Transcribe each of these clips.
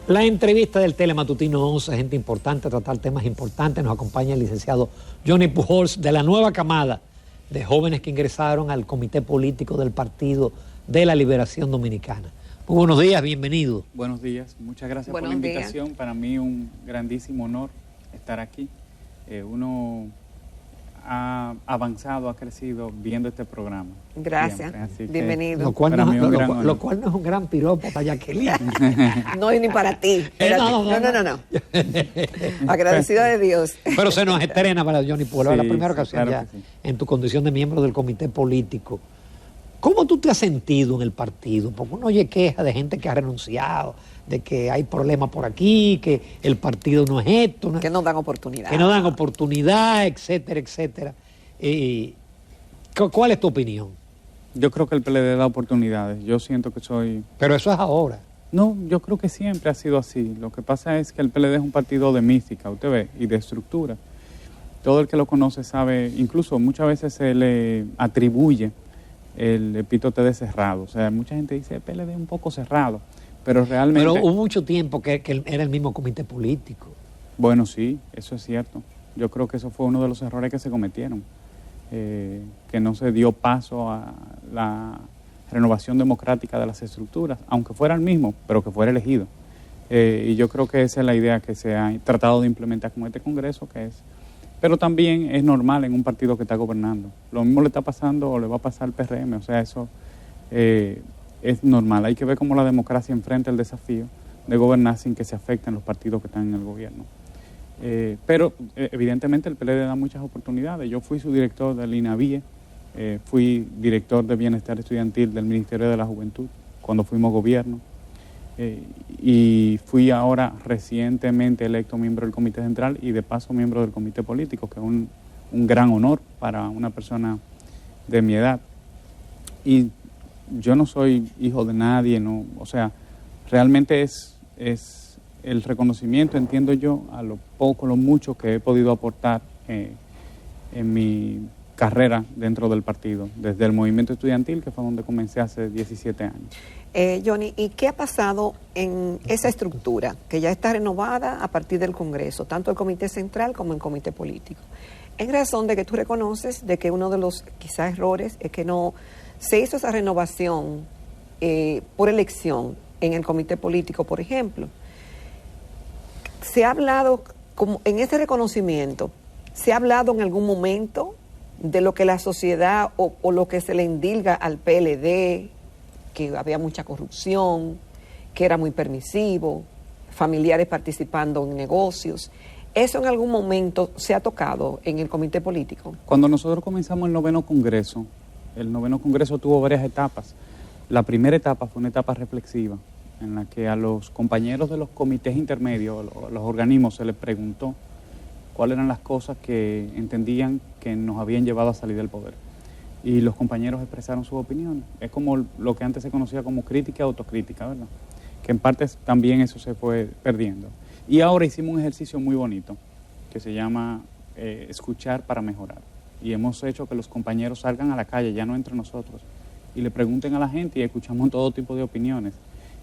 La entrevista del Telematutino 11, gente importante, tratar temas importantes. Nos acompaña el licenciado Johnny Pujols, de la nueva camada de jóvenes que ingresaron al comité político del Partido de la Liberación Dominicana. Muy buenos días, bienvenido. Buenos días, muchas gracias por la invitación. Para mí un grandísimo honor estar aquí. Uno ha avanzado, ha crecido viendo este programa. Gracias, bienvenido. Lo cual no es un gran piropo para Jacqueline. No, y ni para ti. No. Agradecida de Dios. Pero se nos estrena para Johnny Pujols, sí, la primera ocasión claro ya en tu condición de miembro del comité político. ¿Cómo tú te has sentido en el partido? Porque uno oye quejas de gente que ha renunciado, de que hay problemas por aquí, que el partido no es esto. Que no dan oportunidad. Que no dan oportunidad, etcétera, etcétera. ¿Cuál es tu opinión? Yo creo que el PLD da oportunidades. Yo siento que soy... Pero eso es ahora. No, yo creo que siempre ha sido así. Lo que pasa es que el PLD es un partido de mística, usted ve, y de estructura. Todo el que lo conoce sabe, incluso muchas veces se le atribuye el epíteto de cerrado. O sea, mucha gente dice, el PLD es un poco cerrado, pero realmente... Pero hubo mucho tiempo que era el mismo comité político. Bueno, sí, eso es cierto. Yo creo que eso fue uno de los errores que se cometieron, que no se dio paso a la renovación democrática de las estructuras, aunque fuera el mismo, pero que fuera elegido. Y yo creo que esa es la idea que se ha tratado de implementar con este Congreso, que es... Pero también es normal en un partido que está gobernando. Lo mismo le está pasando o le va a pasar al PRM, o sea, eso es normal. Hay que ver cómo la democracia enfrenta el desafío de gobernar sin que se afecten los partidos que están en el gobierno. Pero evidentemente el PLD da muchas oportunidades. Yo fui subdirector del INAVIE, fui director de Bienestar Estudiantil del Ministerio de la Juventud cuando fuimos gobierno, y fui ahora recientemente electo miembro del Comité Central y de paso miembro del Comité Político, que es un gran honor para una persona de mi edad. Y yo no soy hijo de nadie, no, o sea, realmente es el reconocimiento, entiendo yo, a lo poco, lo mucho que he podido aportar en mi carrera dentro del partido, desde el movimiento estudiantil, que fue donde comencé hace 17 años. Johnny, ¿y qué ha pasado en esa estructura que ya está renovada a partir del Congreso, tanto el Comité Central como el Comité Político? En razón de que tú reconoces de que uno de los quizás errores es que no se hizo esa renovación por elección en el Comité Político, por ejemplo. Se ha hablado, como en ese reconocimiento, ¿se ha hablado en algún momento de lo que la sociedad o lo que se le indilga al PLD, que había mucha corrupción, que era muy permisivo, familiares participando en negocios? ¿Eso en algún momento se ha tocado en el comité político? Cuando nosotros comenzamos el noveno Congreso tuvo varias etapas. La primera etapa fue una etapa reflexiva, en la que a los compañeros de los comités intermedios, los organismos, se les preguntó cuáles eran las cosas que entendían que nos habían llevado a salir del poder. Y los compañeros expresaron sus opiniones. Es como lo que antes se conocía como crítica y autocrítica, ¿verdad? Que en parte también eso se fue perdiendo. Y ahora hicimos un ejercicio muy bonito que se llama escuchar para mejorar. Y hemos hecho que los compañeros salgan a la calle, ya no entre nosotros, y le pregunten a la gente y escuchamos todo tipo de opiniones.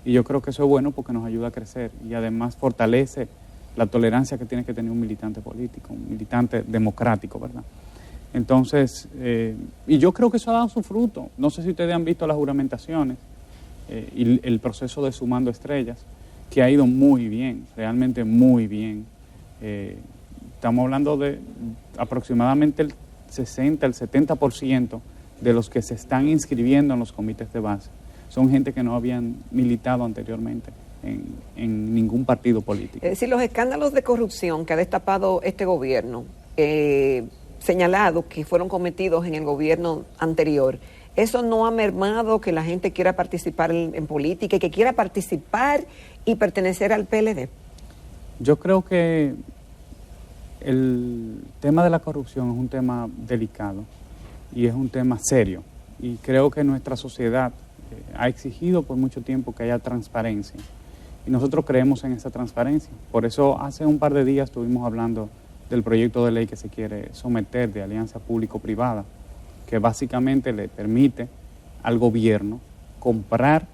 Y yo creo que eso es bueno porque nos ayuda a crecer y además fortalece la tolerancia que tiene que tener un militante político, un militante democrático, ¿verdad? Entonces, y yo creo que eso ha dado su fruto. No sé si ustedes han visto las juramentaciones y el proceso de Sumando Estrellas, que ha ido muy bien, realmente muy bien. Estamos hablando de aproximadamente el 60, el 70% de los que se están inscribiendo en los comités de base son gente que no habían militado anteriormente en ningún partido político. Es decir, los escándalos de corrupción que ha destapado este gobierno, señalado que fueron cometidos en el gobierno anterior, ¿eso no ha mermado que la gente quiera participar en política y que quiera participar y pertenecer al PLD? Yo creo que el tema de la corrupción es un tema delicado y es un tema serio. Y creo que nuestra sociedad ha exigido por mucho tiempo que haya transparencia. Y nosotros creemos en esa transparencia. Por eso hace un par de días estuvimos hablando del proyecto de ley que se quiere someter de alianza público-privada, que básicamente le permite al gobierno comprar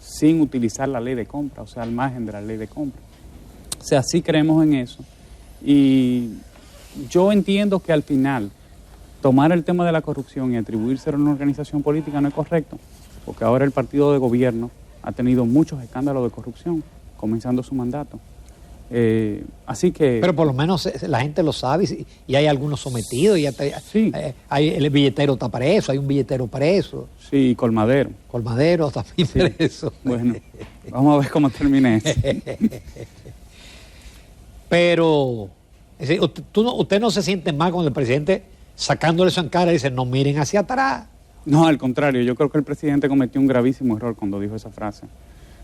sin utilizar la ley de compra, o sea, al margen de la ley de compra. O sea, sí creemos en eso. Y yo entiendo que al final tomar el tema de la corrupción y atribuírselo a una organización política no es correcto, porque ahora el partido de gobierno ha tenido muchos escándalos de corrupción, comenzando su mandato. Así que... Pero por lo menos la gente lo sabe y hay algunos sometidos, sí. El billetero está preso, hay un billetero preso. Sí, Colmadero. Colmadero también Sí. preso. Bueno, vamos a ver cómo termina eso. Pero es decir, usted no se siente mal con el presidente sacándole eso en cara y dice, no miren hacia atrás. No, al contrario, yo creo que el presidente cometió un gravísimo error cuando dijo esa frase.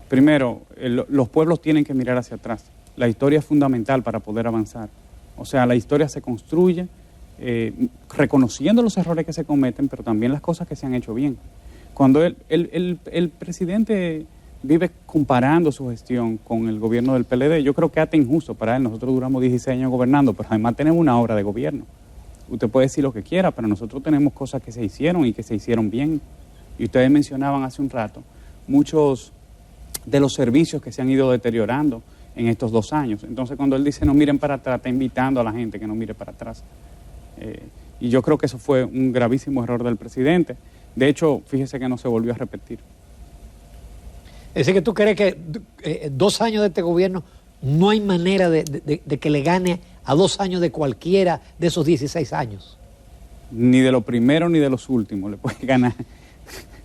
Primero, los pueblos tienen que mirar hacia atrás. La historia es fundamental para poder avanzar. O sea, la historia se construye reconociendo los errores que se cometen, pero también las cosas que se han hecho bien. Cuando el presidente vive comparando su gestión con el gobierno del PLD, yo creo que es hasta injusto para él. Nosotros duramos 16 años gobernando, pero además tenemos una obra de gobierno. Usted puede decir lo que quiera, pero nosotros tenemos cosas que se hicieron y que se hicieron bien. Y ustedes mencionaban hace un rato muchos de los servicios que se han ido deteriorando en estos 2 años. Entonces, cuando él dice no miren para atrás, está invitando a la gente que no mire para atrás. Y yo creo que eso fue un gravísimo error del presidente. De hecho, fíjese que no se volvió a repetir. Es decir, que tú crees que 2 años de este gobierno no hay manera de que le gane a 2 años de cualquiera de esos 16 años. Ni de los primeros ni de los últimos le puede ganar.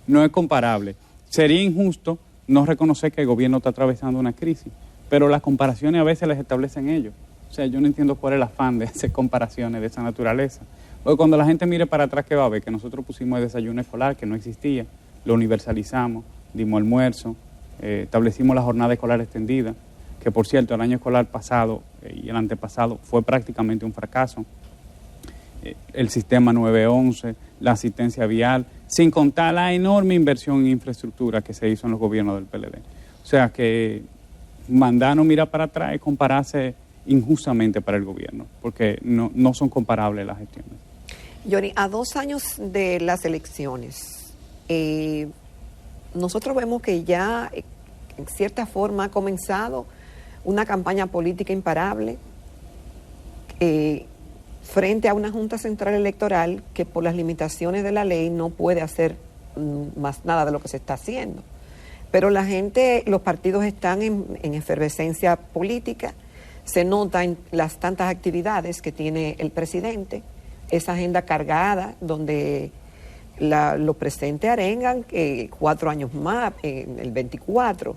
No es comparable. Sería injusto no reconocer que el gobierno está atravesando una crisis, pero las comparaciones a veces las establecen ellos. O sea, yo no entiendo cuál es el afán de hacer comparaciones de esa naturaleza. Porque cuando la gente mire para atrás, ¿qué va a ver? Que nosotros pusimos el desayuno escolar, que no existía, lo universalizamos, dimos almuerzo, establecimos la jornada escolar extendida, que por cierto el año escolar pasado y el antepasado fue prácticamente un fracaso. El sistema 911, la asistencia vial, sin contar la enorme inversión en infraestructura que se hizo en los gobiernos del PLD. O sea que mandarnos mirar para atrás es compararse injustamente para el gobierno, porque no son comparables las gestiones. Johnny, a 2 años de las elecciones, nosotros vemos que ya en cierta forma ha comenzado una campaña política imparable frente a una Junta Central Electoral que por las limitaciones de la ley no puede hacer más nada de lo que se está haciendo. Pero la gente, los partidos están en efervescencia política, se nota en las tantas actividades que tiene el presidente, esa agenda cargada donde los presentes arengan 4 años más, el 24,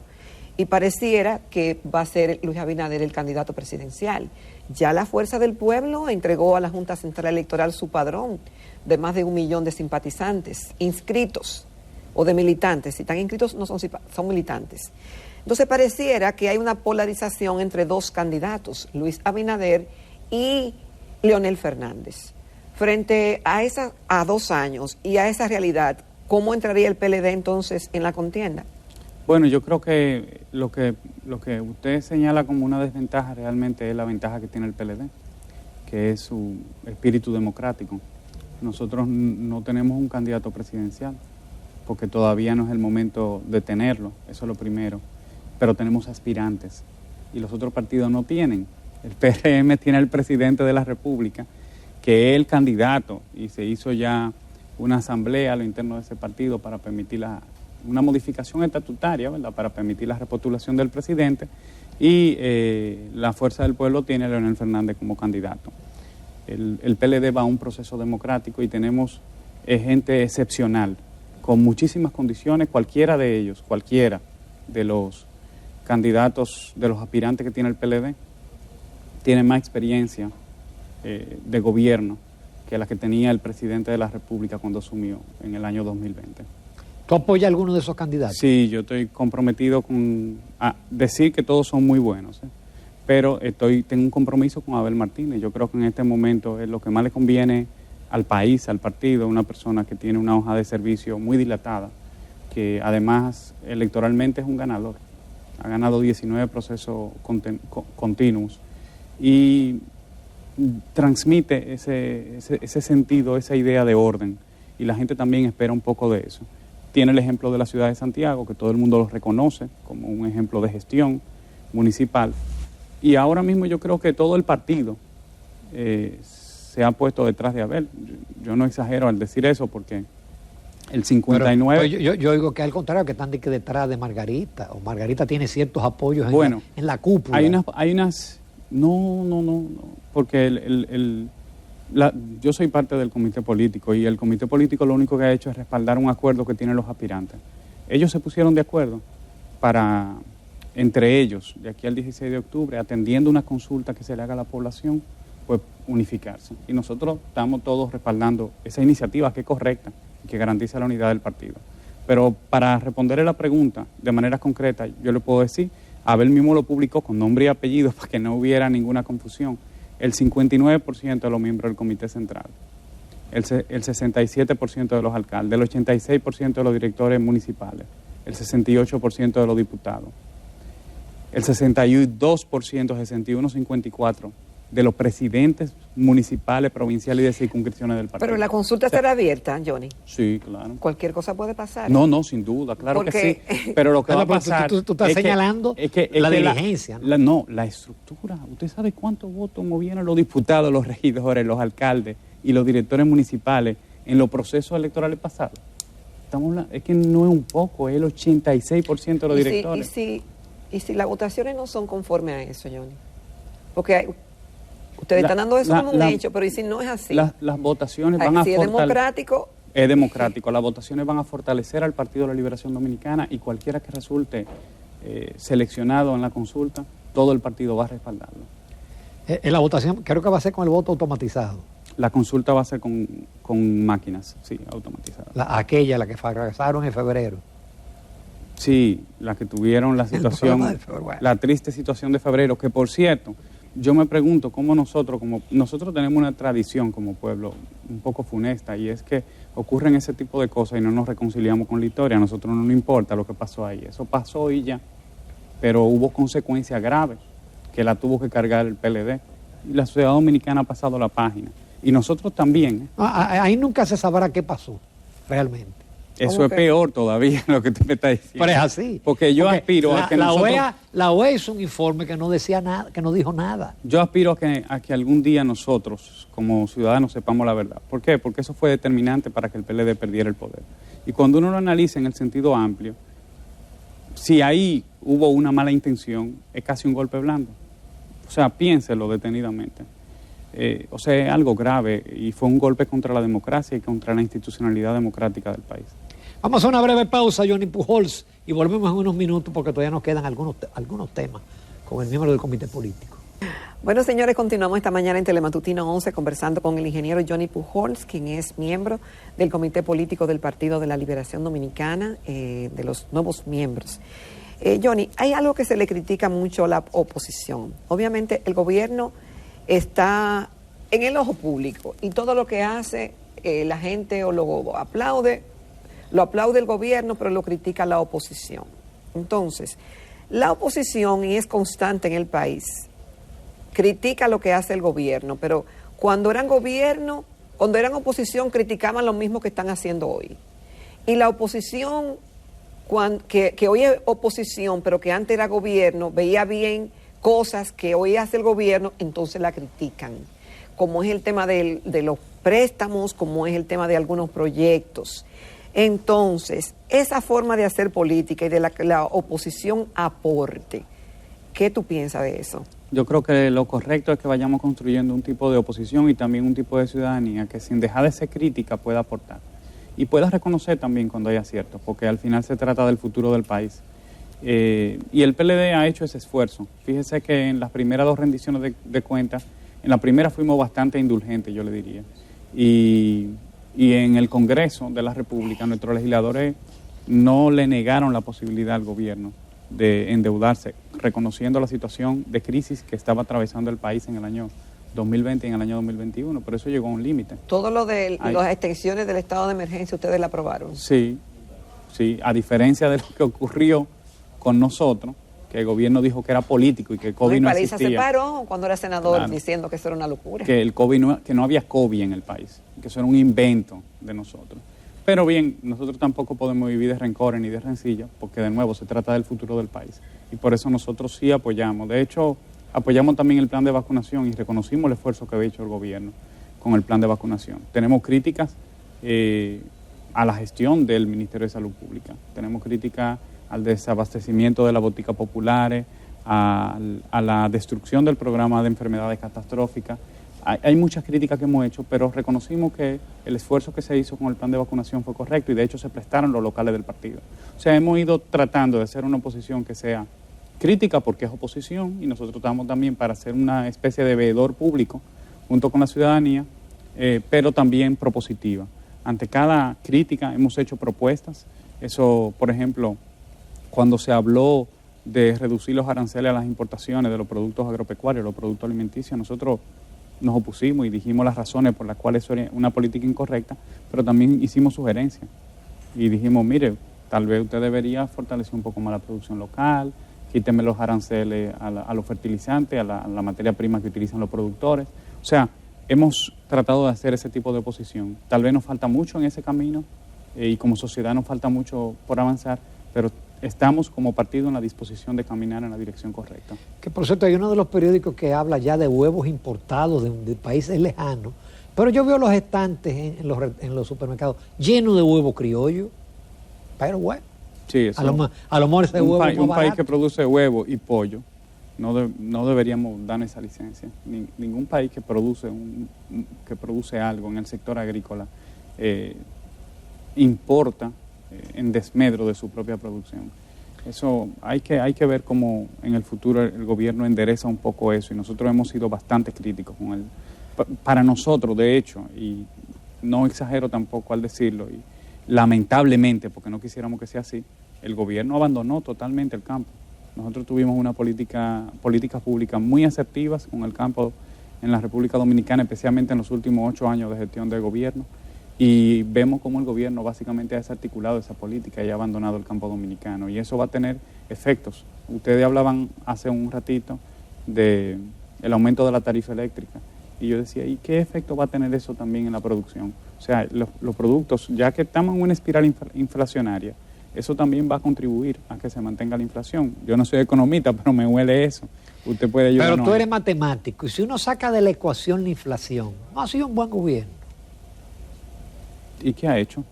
y pareciera que va a ser Luis Abinader el candidato presidencial. Ya la Fuerza del Pueblo entregó a la Junta Central Electoral su padrón de más de 1 millón de simpatizantes inscritos o de militantes. Si están inscritos no son militantes. Entonces pareciera que hay una polarización entre 2 candidatos, Luis Abinader y Leonel Fernández. Frente a 2 años y a esa realidad, ¿cómo entraría el PLD entonces en la contienda? Bueno, yo creo que lo que usted señala como una desventaja realmente es la ventaja que tiene el PLD, que es su espíritu democrático. Nosotros no tenemos un candidato presidencial, porque todavía no es el momento de tenerlo, eso es lo primero, pero tenemos aspirantes y los otros partidos no tienen. El PRM tiene al presidente de la República, que es el candidato, y se hizo ya una asamblea a lo interno de ese partido para permitir una modificación estatutaria, ¿verdad?, para permitir la repostulación del presidente, y la Fuerza del Pueblo tiene a Leonel Fernández como candidato. El PLD va a un proceso democrático y tenemos gente excepcional, con muchísimas condiciones, cualquiera de los candidatos, de los aspirantes que tiene el PLD, tiene más experiencia de gobierno que la que tenía el presidente de la República cuando asumió en el año 2020. ¿Tú apoyas a alguno de esos candidatos? Sí, yo estoy comprometido a decir que todos son muy buenos, pero tengo un compromiso con Abel Martínez. Yo creo que en este momento es lo que más le conviene al país, al partido, una persona que tiene una hoja de servicio muy dilatada, que además electoralmente es un ganador. Ha ganado 19 procesos continuos y transmite ese sentido, esa idea de orden, y la gente también espera un poco de eso. Tiene el ejemplo de la ciudad de Santiago, que todo el mundo lo reconoce como un ejemplo de gestión municipal. Y ahora mismo yo creo que todo el partido se ha puesto detrás de Abel. Yo no exagero al decir eso porque el 59... Pero yo digo que al contrario, que están detrás de Margarita, o Margarita tiene ciertos apoyos en la cúpula. Hay unas... No, porque yo soy parte del comité político y el comité político lo único que ha hecho es respaldar un acuerdo que tienen los aspirantes. Ellos se pusieron de acuerdo para, entre ellos, de aquí al 16 de octubre, atendiendo una consulta que se le haga a la población, pues unificarse. Y nosotros estamos todos respaldando esa iniciativa que es correcta y que garantiza la unidad del partido. Pero para responderle la pregunta de manera concreta, yo le puedo decir, Abel mismo lo publicó con nombre y apellido para que no hubiera ninguna confusión. El 59% de los miembros del Comité Central, el 67% de los alcaldes, el 86% de los directores municipales, el 68% de los diputados, el 62%, 61-54% de los presidentes municipales, provinciales y de circunscripciones del partido. Pero la consulta estará abierta, Johnny. Sí, claro. Cualquier cosa puede pasar. No, sin duda, claro que sí. Pero lo que va a pasar... Tú estás señalando la diligencia. La estructura. ¿Usted sabe cuántos votos movieron los diputados, los regidores, los alcaldes y los directores municipales en los procesos electorales pasados? Es que no es un poco, es el 86% de los directores. ¿Y si las votaciones no son conformes a eso, Johnny? Porque ustedes están dando eso como un hecho, pero ¿y si no es así? Las votaciones van a fortalecer... ¿Es democrático? Es democrático. Las votaciones van a fortalecer al Partido de la Liberación Dominicana y cualquiera que resulte seleccionado en la consulta, todo el partido va a respaldarlo. En la votación, creo que va a ser con el voto automatizado. La consulta va a ser con máquinas, sí, automatizadas. La que fracasaron en febrero. Sí, la que tuvieron la situación, la triste situación de febrero, que por cierto, yo me pregunto cómo nosotros tenemos una tradición como pueblo un poco funesta, y es que ocurren ese tipo de cosas y no nos reconciliamos con la historia. A nosotros no nos importa lo que pasó ahí, eso pasó y ya, pero hubo consecuencias graves que la tuvo que cargar el PLD y la sociedad dominicana ha pasado la página y nosotros también. Ahí nunca se sabrá qué pasó realmente. Eso es peor todavía lo que tú me estás diciendo. Pero es así. Porque yo aspiro a que la OEA hizo un informe que no decía nada, que no dijo nada. Yo aspiro a que algún día nosotros, como ciudadanos, sepamos la verdad. ¿Por qué? Porque eso fue determinante para que el PLD perdiera el poder. Y cuando uno lo analiza en el sentido amplio, si ahí hubo una mala intención, es casi un golpe blando. O sea, piénselo detenidamente. O sea, es algo grave y fue un golpe contra la democracia y contra la institucionalidad democrática del país. Vamos a una breve pausa, Johnny Pujols, y volvemos en unos minutos porque todavía nos quedan algunos temas con el miembro del comité político. Bueno, señores, continuamos esta mañana en Telematutino 11 conversando con el ingeniero Johnny Pujols, quien es miembro del comité político del Partido de la Liberación Dominicana, de los nuevos miembros. Johnny, hay algo que se le critica mucho a la oposición. Obviamente el gobierno está en el ojo público y todo lo que hace la gente o lo aplaude el gobierno, pero lo critica la oposición. Entonces, la oposición, y es constante en el país, critica lo que hace el gobierno, pero cuando eran oposición, criticaban lo mismo que están haciendo hoy. Y la oposición, que hoy es oposición, pero que antes era gobierno, veía bien cosas que hoy hace el gobierno, entonces la critican. Como es el tema de los préstamos, como es el tema de algunos proyectos. Entonces, esa forma de hacer política y de la oposición aporte, ¿qué tú piensas de eso? Yo creo que lo correcto es que vayamos construyendo un tipo de oposición y también un tipo de ciudadanía que sin dejar de ser crítica pueda aportar. Y pueda reconocer también cuando hay aciertos, porque al final se trata del futuro del país. Y el PLD ha hecho ese esfuerzo. Fíjese que en las primeras 2 rendiciones de cuentas, en la primera fuimos bastante indulgentes, yo le diría. Y en el Congreso de la República, nuestros legisladores no le negaron la posibilidad al gobierno de endeudarse, reconociendo la situación de crisis que estaba atravesando el país en el año 2020 y en el año 2021. Por eso llegó a un límite. Todo lo de las extensiones del estado de emergencia, ¿ustedes la aprobaron? Sí, a diferencia de lo que ocurrió con nosotros, que el gobierno dijo que era político y que el COVID no existía. Se paró cuando era senador diciendo que eso era una locura. Que el COVID que no había COVID en el país, que eso era un invento de nosotros. Pero bien, nosotros tampoco podemos vivir de rencores ni de rencillas, porque de nuevo se trata del futuro del país. Y por eso nosotros sí apoyamos. De hecho, apoyamos también el plan de vacunación y reconocimos el esfuerzo que había hecho el gobierno con el plan de vacunación. Tenemos críticas a la gestión del Ministerio de Salud Pública. Tenemos críticas al desabastecimiento de las boticas populares, a la destrucción del programa de enfermedades catastróficas. Hay muchas críticas que hemos hecho, pero reconocimos que el esfuerzo que se hizo con el plan de vacunación fue correcto y de hecho se prestaron los locales del partido. O sea, hemos ido tratando de hacer una oposición que sea crítica porque es oposición y nosotros estamos también para ser una especie de veedor público junto con la ciudadanía, pero también propositiva. Ante cada crítica hemos hecho propuestas. Eso, por ejemplo, cuando se habló de reducir los aranceles a las importaciones de los productos agropecuarios, los productos alimenticios, nosotros nos opusimos y dijimos las razones por las cuales eso era una política incorrecta, pero también hicimos sugerencias y dijimos, mire, tal vez usted debería fortalecer un poco más la producción local, quíteme los aranceles a los fertilizantes, a la materia prima que utilizan los productores. O sea, hemos tratado de hacer ese tipo de oposición. Tal vez nos falta mucho en ese camino y como sociedad nos falta mucho por avanzar, pero estamos como partido en la disposición de caminar en la dirección correcta. Que por cierto hay uno de los periódicos que habla ya de huevos importados de países lejanos, pero yo veo los estantes en los supermercados llenos de huevos criollos, pero bueno, sí, eso, a lo mejor ese huevo es un país que produce huevo y pollo, no deberíamos dar esa licencia. Ningún país que produce algo en el sector agrícola importa en desmedro de su propia producción. Eso hay que ver cómo en el futuro el gobierno endereza un poco eso y nosotros hemos sido bastante críticos con él. Para nosotros, de hecho, y no exagero tampoco al decirlo, y lamentablemente, porque no quisiéramos que sea así, el gobierno abandonó totalmente el campo. Nosotros tuvimos una políticas públicas muy asertivas con el campo en la República Dominicana, especialmente en los últimos 8 años de gestión de gobierno. Y vemos cómo el gobierno básicamente ha desarticulado esa política y ha abandonado el campo dominicano. Y eso va a tener efectos. Ustedes hablaban hace un ratito del aumento de la tarifa eléctrica. Y yo decía, ¿y qué efecto va a tener eso también en la producción? O sea, los productos, ya que estamos en una espiral inflacionaria, eso también va a contribuir a que se mantenga la inflación. Yo no soy economista, pero me huele eso. Usted puede ayudarnos. Pero tú eres matemático. Y si uno saca de la ecuación la inflación, no ha sido un buen gobierno. ¿Y qué ha hecho?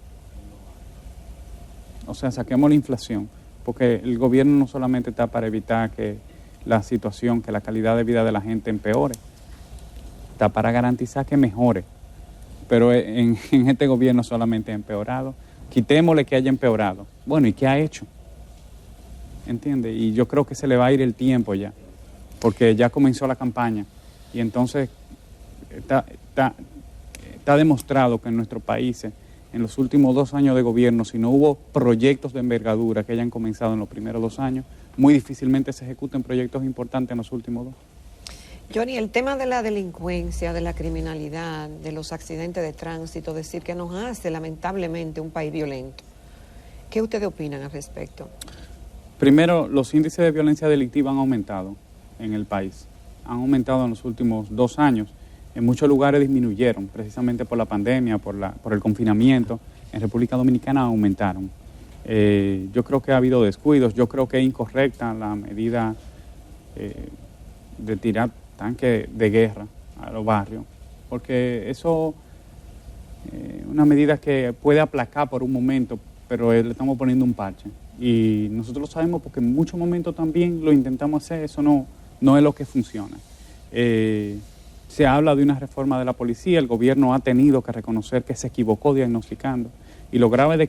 O sea, saquemos la inflación, porque el gobierno no solamente está para evitar que la situación, que la calidad de vida de la gente empeore, está para garantizar que mejore. Pero en este gobierno solamente ha empeorado. Quitémosle que haya empeorado. Bueno, ¿y qué ha hecho? ¿Entiende? Y yo creo que se le va a ir el tiempo ya, porque ya comenzó la campaña y entonces está demostrado que en nuestros países, en los últimos 2 años de gobierno, si no hubo proyectos de envergadura que hayan comenzado en los primeros 2 años, muy difícilmente se ejecuten proyectos importantes en los últimos 2. Johnny, el tema de la delincuencia, de la criminalidad, de los accidentes de tránsito, decir que nos hace lamentablemente un país violento. ¿Qué ustedes opinan al respecto? Primero, los índices de violencia delictiva han aumentado en el país. Han aumentado en los últimos 2 años. En muchos lugares disminuyeron, precisamente por la pandemia, por el confinamiento. En República Dominicana aumentaron. Yo creo que ha habido descuidos. Yo creo que es incorrecta la medida de tirar tanques de guerra a los barrios, porque eso es una medida que puede aplacar por un momento, pero le estamos poniendo un parche. Y nosotros lo sabemos porque en muchos momentos también lo intentamos hacer, eso no es lo que funciona. Se habla de una reforma de la policía, el gobierno ha tenido que reconocer que se equivocó diagnosticando. Y lo grave de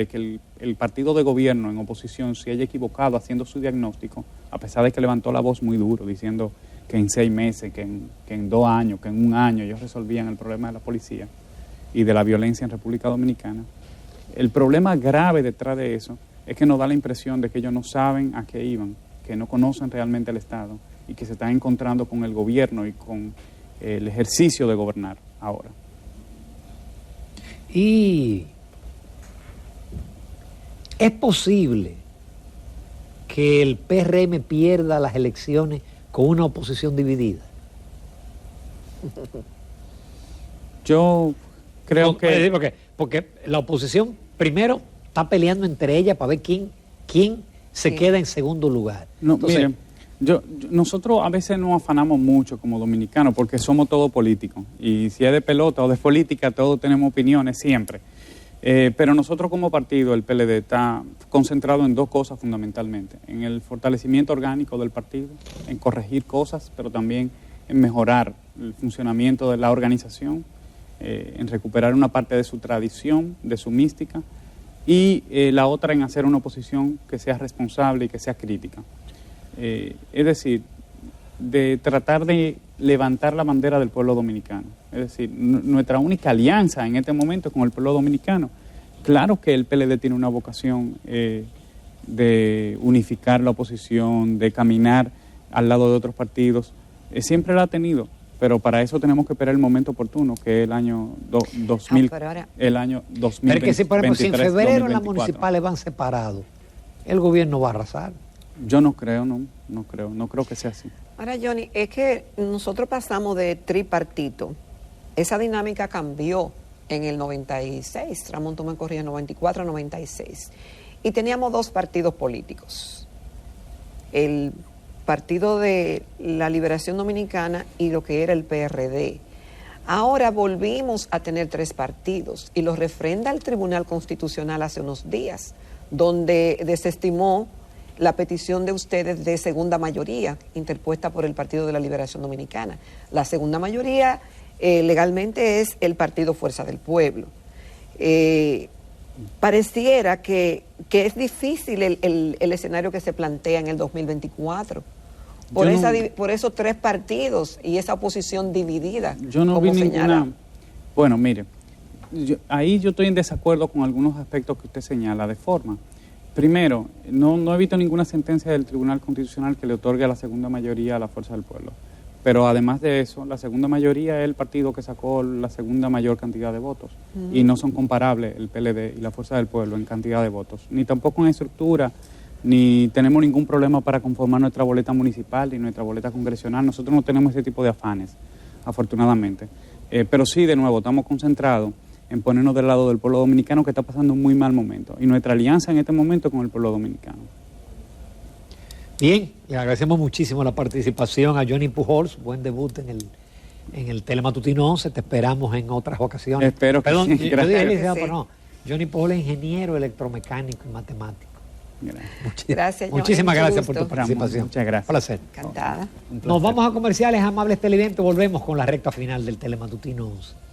que el partido de gobierno en oposición se haya equivocado haciendo su diagnóstico, a pesar de que levantó la voz muy duro, diciendo que en 6 meses, que en 2 años, que en 1 año ellos resolvían el problema de la policía y de la violencia en República Dominicana. El problema grave detrás de eso es que nos da la impresión de que ellos no saben a qué iban, que no conocen realmente el Estado y que se están encontrando con el gobierno y con el ejercicio de gobernar ahora. Y es posible que el PRM pierda las elecciones con una oposición dividida. Yo creo que... porque la oposición primero está peleando entre ellas para ver quién se queda en segundo lugar. No, Entonces, miren, nosotros a veces nos afanamos mucho como dominicanos porque somos todos políticos. Y si es de pelota o de política, todos tenemos opiniones siempre. Pero nosotros como partido, el PLD, está concentrado en dos cosas fundamentalmente. En el fortalecimiento orgánico del partido, en corregir cosas, pero también en mejorar el funcionamiento de la organización, en recuperar una parte de su tradición, de su mística, y la otra en hacer una oposición que sea responsable y que sea crítica. Es decir, de tratar de levantar la bandera del pueblo dominicano. Es decir, nuestra única alianza en este momento con el pueblo dominicano. Claro que el PLD tiene una vocación de unificar la oposición, de caminar al lado de otros partidos. Siempre la ha tenido, pero para eso tenemos que esperar el momento oportuno, que es el año 2000, el año 2023. Pero es que si, por ejemplo, si en febrero 2024. las municipales van separados, el gobierno va a arrasar. Yo no creo, no creo que sea así. Ahora, Johnny, es que nosotros pasamos de tripartito. Esa dinámica cambió en el 96, Ramón, tú me corrías, 94, 96. Y teníamos dos partidos políticos. El Partido de la Liberación Dominicana y lo que era el PRD. Ahora volvimos a tener tres partidos y lo refrenda el Tribunal Constitucional hace unos días, donde desestimó la petición de ustedes de segunda mayoría interpuesta por el Partido de la Liberación Dominicana. La segunda mayoría legalmente es el Partido Fuerza del Pueblo. Pareciera que es difícil el escenario que se plantea en el 2024. Por esos tres partidos y esa oposición dividida. Yo no vi ninguna. Bueno, mire, ahí yo estoy en desacuerdo con algunos aspectos que usted señala de forma. Primero, no he visto ninguna sentencia del Tribunal Constitucional que le otorgue a la segunda mayoría a la Fuerza del Pueblo. Pero además de eso, la segunda mayoría es el partido que sacó la segunda mayor cantidad de votos. Y no son comparables el PLD y la Fuerza del Pueblo en cantidad de votos. Ni tampoco en estructura, ni tenemos ningún problema para conformar nuestra boleta municipal ni nuestra boleta congresional. Nosotros no tenemos ese tipo de afanes, afortunadamente. Pero sí, de nuevo, estamos concentrados en ponernos del lado del pueblo dominicano, que está pasando un muy mal momento. Y nuestra alianza en este momento con el pueblo dominicano. Bien, le agradecemos muchísimo la participación a Johnny Pujols. Buen debut en el Telematutino 11. Te esperamos en otras ocasiones. Espero que sí. Yo dije licenciado, pero no. Johnny Pujols es ingeniero electromecánico y matemático. Gracias, muchísimas Johnny, gracias por tu participación. Muchas gracias. Un placer. Encantada. Nos vamos a comerciales, amables televidentes. Volvemos con la recta final del Telematutino 11.